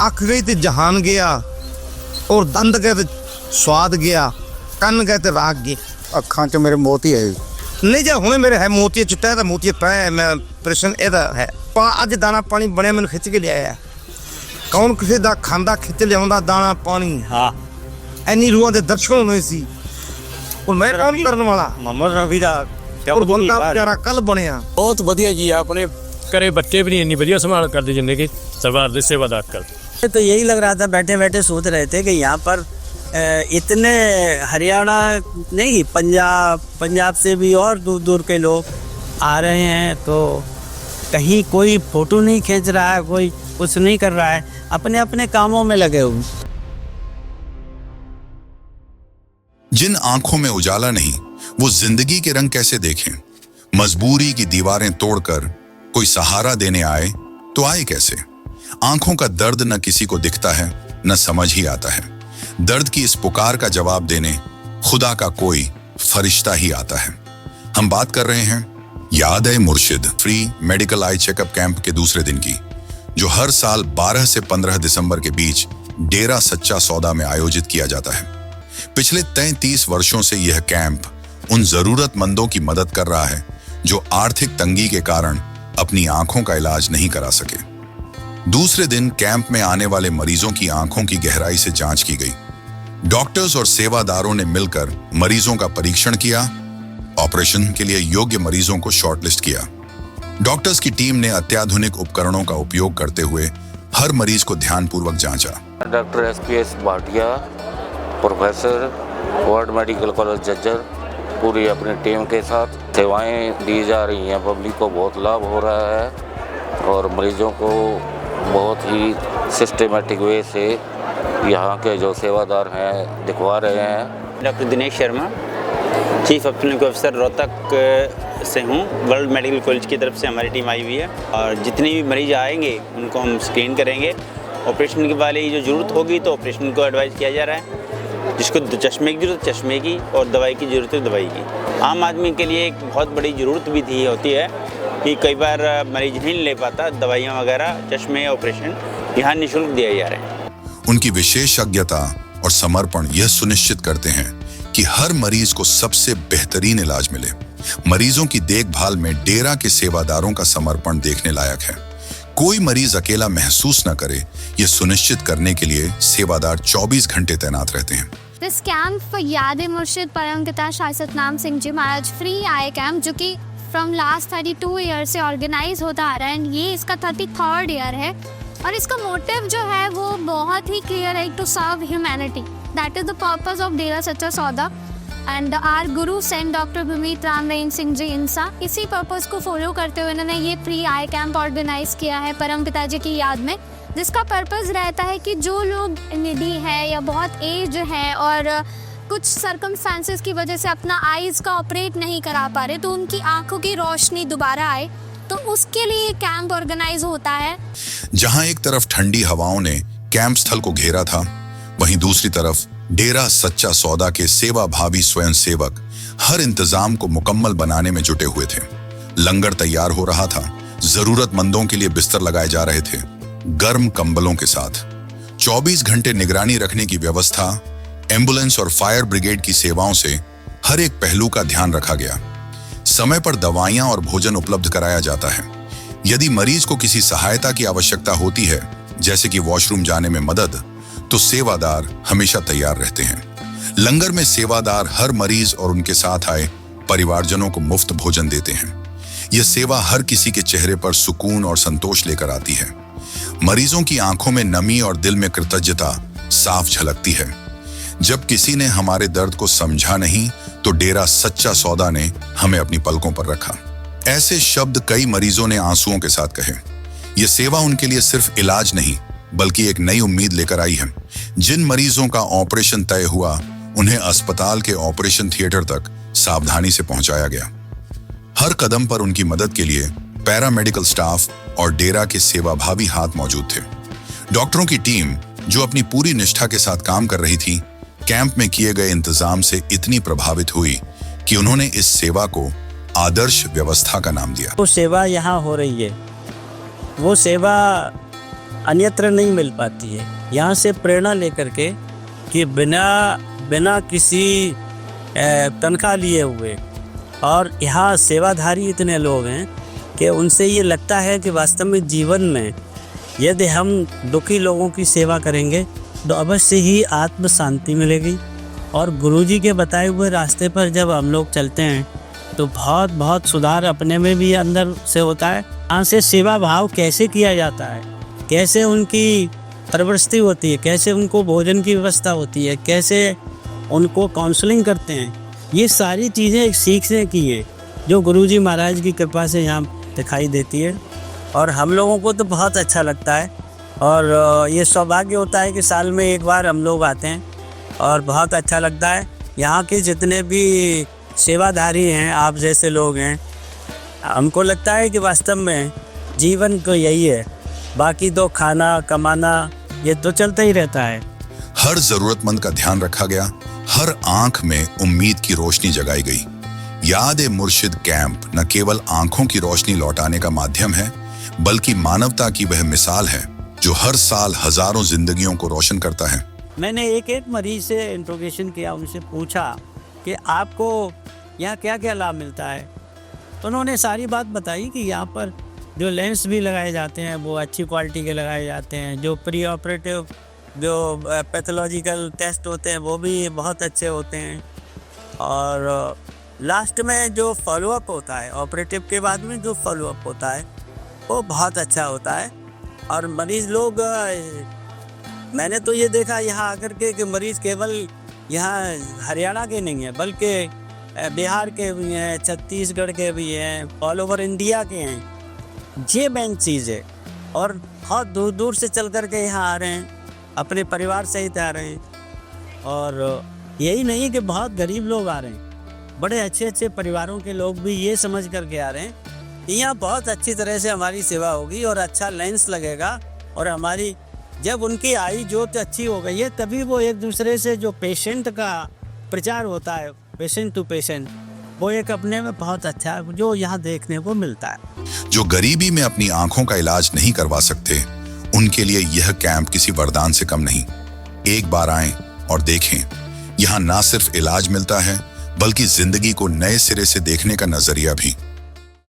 अख गई तो जहान गया, और दंद गए तो स्वाद गया, कन गए तो राग गए। ਅੱਖਾਂ 'ਚ ਮੇਰੇ ਮੋਤੀ ਹੈ। नहीं जो हुणे मेरे है मोती चिट्टा है, मोती पै है, मैं प्रश्न ਇਹਦਾ है। अज दाना पानी बनया मैंने खिंच के लिया। कौन किसी का खांदा खिंच लिया दाना पानी। हाँ इन्नी रूहां दे दर्शन होने सी, और मैं काम करने वाला मोहम्मद रफी ਦਾ और बंदा बेचारा कल बनया। बहुत ਵਧੀਆ जी, अपने घरे बच्चे भी नहीं इन्नी बढ़िया संभाल करते जिंदगी सरदार दे सेवादार करते। तो यही लग रहा था, बैठे बैठे सोच रहे थे कि यहाँ पर इतने हरियाणा नहीं, पंजाब से भी और दूर दूर के लोग आ रहे हैं, तो कहीं कोई फोटो नहीं खींच रहा है, कोई कुछ नहीं कर रहा है, अपने अपने कामों में लगे हुए। जिन आंखों में उजाला नहीं, वो जिंदगी के रंग कैसे देखें? मजबूरी की दीवारें तोड़कर कोई सहारा देने आए तो आए कैसे? आंखों का दर्द न किसी को दिखता है, न समझ ही आता है। दर्द की इस पुकार का जवाब देने खुदा का कोई फरिश्ता ही आता है। हम बात कर रहे हैं याद है मुर्शिद free medical eye checkup camp के दूसरे दिन की, जो हर साल 12 से 15 दिसंबर के बीच डेरा सच्चा सौदा में आयोजित किया जाता है। पिछले 33 वर्षों से यह कैंप उन जरूरतमंदों की मदद कर रहा है जो आर्थिक तंगी के कारण अपनी आंखों का इलाज नहीं करा सके। दूसरे दिन कैंप में आने वाले मरीजों की आंखों की गहराई से जांच की गई। डॉक्टर्स और सेवादारों ने मिलकर मरीजों का परीक्षण किया, ऑपरेशन के लिए योग्य मरीजों को शॉर्टलिस्ट किया। डॉक्टर्स की टीम ने अत्याधुनिक उपकरणों का उपयोग करते हुए हर मरीज को ध्यानपूर्वक जांचा। Doctor SPS Bhatia, professor, world medical college Jhajjar, पूरी अपनी टीम के साथ सेवाएं दी जा रही हैं। पब्लिक को बहुत लाभ हो रहा है और मरीजों को बहुत ही सिस्टमेटिक वे से यहाँ के जो सेवादार हैं दिखवा रहे हैं। Doctor Dinesh Sharma, chief ophthalmic officer Rohtak से हूँ। वर्ल्ड मेडिकल कॉलेज की तरफ से हमारी टीम आई हुई है और जितने भी मरीज आएंगे उनको हम स्क्रीन करेंगे। ऑपरेशन के वाले जो ज़रूरत होगी तो ऑपरेशन को एडवाइस किया जा रहा है, जिसको चश्मे की ज़रूरत चश्मे की और दवाई की ज़रूरत है दवाई की। आम आदमी के लिए एक बहुत बड़ी ज़रूरत भी थी होती है कि कई बार मरीज नहीं ले पाता दवाइयाँ वगैरह, चश्मे, ऑपरेशन यहाँ निःशुल्क दिए जा रहे हैं। उनकी विशेषज्ञता और समर्पण यह सुनिश्चित करते हैं कि हर मरीज को सबसे बेहतरीन इलाज मिले। मरीजों की देखभाल में डेरा के सेवादारों का समर्पण देखने लायक है। कोई मरीज अकेला महसूस न करे, यह सुनिश्चित करने के लिए सेवादार 24 घंटे तैनात रहते हैं। दिस कैंप फॉर याद मुर्शिद परमपिता शाह सतनाम सिंह जी महाराज फ्री आई कैंप, जो कि फ्रॉम लास्ट 32 ईयर से ऑर्गेनाइज होता आ रहा है, एंड ये इसका 33rd ईयर है। और इसका मोटिव जो है वो बहुत ही क्लियर है, to serve humanity. That is the purpose of Dera Sacha Sauda and our guru saint doctor भूमित रामरेन सिंह जी इंसा। इसी पर्पस को फॉलो करते हुए इन्होंने ये फ्री आई कैंप ऑर्गेनाइज किया है परम पिताजी की याद में, जिसका पर्पस रहता है कि जो लोग निडी है या बहुत एज है और कुछ सर्कमस्टांसेस की वजह से अपना आईज का ऑपरेट नहीं करा पा रहे, तो उनकी आंखों की रोशनी दोबारा आए, तो उसके लिए कैंप ऑर्गेनाइज होता है। जहां एक तरफ ठंडी हवाओं ने कैंप स्थल को घेरा था, वहीं दूसरी तरफ डेरा सच्चा सौदा के सेवा भावी स्वयंसेवक हर इंतजाम को मुकम्मल बनाने में जुटे हुए थे। लंगर तैयार हो रहा था, जरूरतमंदों के लिए बिस्तर लगाए जा रहे थे, गर्म कंबलों के साथ 24 घंटे निगरानी रखने की व्यवस्था, एम्बुलेंस और फायर ब्रिगेड की सेवाओं से हर एक पहलू का ध्यान रखा गया। समय पर दवाइयां और भोजन उपलब्ध कराया जाता है। यदि मरीज को किसी सहायता की आवश्यकता होती है, जैसे कि वॉशरूम जाने में मदद, तो सेवादार हमेशा तैयार रहते हैं। लंगर में सेवादार हर मरीज और उनके साथ आए परिवारजनों को मुफ्त भोजन देते हैं। यह सेवा हर किसी के चेहरे पर सुकून और संतोष लेकर आती है। मरीजों की आंखों में नमी और दिल में कृतज्ञता साफ झलकती है। जब किसी ने हमारे दर्द को समझा नहीं, तो डेरा सच्चा सौदा ने हमें अपनी पलकों पर रखा। ऐसे शब्द कई मरीजों ने आंसुओं के साथ कहे। यह सेवा उनके लिए सिर्फ इलाज नहीं, बल्कि एक नई उम्मीद लेकर आई है। जिन मरीजों का ऑपरेशन तय हुआ, उन्हें अस्पताल के ऑपरेशन थिएटर तक सावधानी से पहुंचाया गया। हर कदम पर उनकी मदद के लिए पैरामेडिकल स्टाफ और डेरा के सेवाभावी हाथ मौजूद थे। डॉक्टरों की टीम, जो अपनी पूरी निष्ठा के साथ काम कर रही थी, कैंप में किए गए इंतजाम से इतनी प्रभावित हुई कि उन्होंने इस सेवा को आदर्श व्यवस्था का नाम दिया। वो सेवा यहाँ हो रही है, वो सेवा अन्यत्र नहीं मिल पाती है। यहाँ से प्रेरणा लेकर के कि बिना किसी तनख्वाह लिए हुए, और यहाँ सेवाधारी इतने लोग हैं कि उनसे ये लगता है कि वास्तव में जीवन में यदि हम दुखी लोगों की सेवा करेंगे तो अवश्य ही आत्म शांति मिलेगी। और गुरुजी के बताए हुए रास्ते पर जब हम लोग चलते हैं तो बहुत बहुत सुधार अपने में भी अंदर से होता है। यहाँ से सेवा भाव कैसे किया जाता है, कैसे उनकी प्रवृत्ति होती है, कैसे उनको भोजन की व्यवस्था होती है, कैसे उनको काउंसलिंग करते हैं, ये सारी चीज़ें सीखने की है जो गुरुजी महाराज की कृपा से यहाँ दिखाई देती है। और हम लोगों को तो बहुत अच्छा लगता है, और ये सौभाग्य होता है कि साल में एक बार हम लोग आते हैं और बहुत अच्छा लगता है। यहाँ के जितने भी सेवाधारी हैं, आप जैसे लोग हैं, हमको लगता है कि वास्तव में जीवन को यही है, बाकी तो खाना कमाना ये तो चलता ही रहता है। हर जरूरतमंद का ध्यान रखा गया, हर आंख में उम्मीद की रोशनी जगाई गई। याद ए मुर्शिद कैंप न केवल आंखों की रोशनी लौटाने का माध्यम है, बल्कि मानवता की वह मिसाल है जो हर साल हजारों जिंदगियों को रोशन करता है। मैंने एक मरीज से इंट्रोगेशन किया, उनसे पूछा कि आपको यहाँ क्या क्या लाभ मिलता है, तो उन्होंने सारी बात बताई कि यहाँ पर जो लेंस भी लगाए जाते हैं वो अच्छी क्वालिटी के लगाए जाते हैं, जो प्री ऑपरेटिव जो पैथोलॉजिकल टेस्ट होते हैं वो भी बहुत अच्छे होते हैं, और लास्ट में जो फॉलोअप होता है ऑपरेटिव के बाद में जो फॉलोअप होता है वो बहुत अच्छा होता है। और मरीज़ लोग, मैंने तो ये देखा यहाँ आकर के कि मरीज़ केवल यहाँ हरियाणा के नहीं हैं, बल्कि बिहार के भी हैं, छत्तीसगढ़ के भी हैं, ऑल ओवर इंडिया के हैं। ये मेन चीज़ है, और बहुत दूर दूर से चल कर के यहाँ आ रहे हैं, अपने परिवार सहित आ रहे हैं। और यही नहीं कि बहुत गरीब लोग आ रहे हैं, बड़े अच्छे अच्छे परिवारों के लोग भी ये समझ कर के आ रहे हैं कि यहाँ बहुत अच्छी तरह से हमारी सेवा होगी और अच्छा लेंस लगेगा, और हमारी जब उनकी आई जोत अच्छी हो गई है तभी वो एक दूसरे से जो पेशेंट का प्रचार होता है, पेशेंट टू पेशेंट, वो एक अपने में बहुत अच्छा है जो यहाँ देखने को मिलता है। जो गरीबी में अपनी आंखों का इलाज नहीं करवा सकते, उनके लिए यह कैंप किसी वरदान से कम नहीं। एक बार आएं और देखें, यहाँ ना सिर्फ इलाज मिलता है बल्कि जिंदगी को नए सिरे से देखने का नजरिया भी।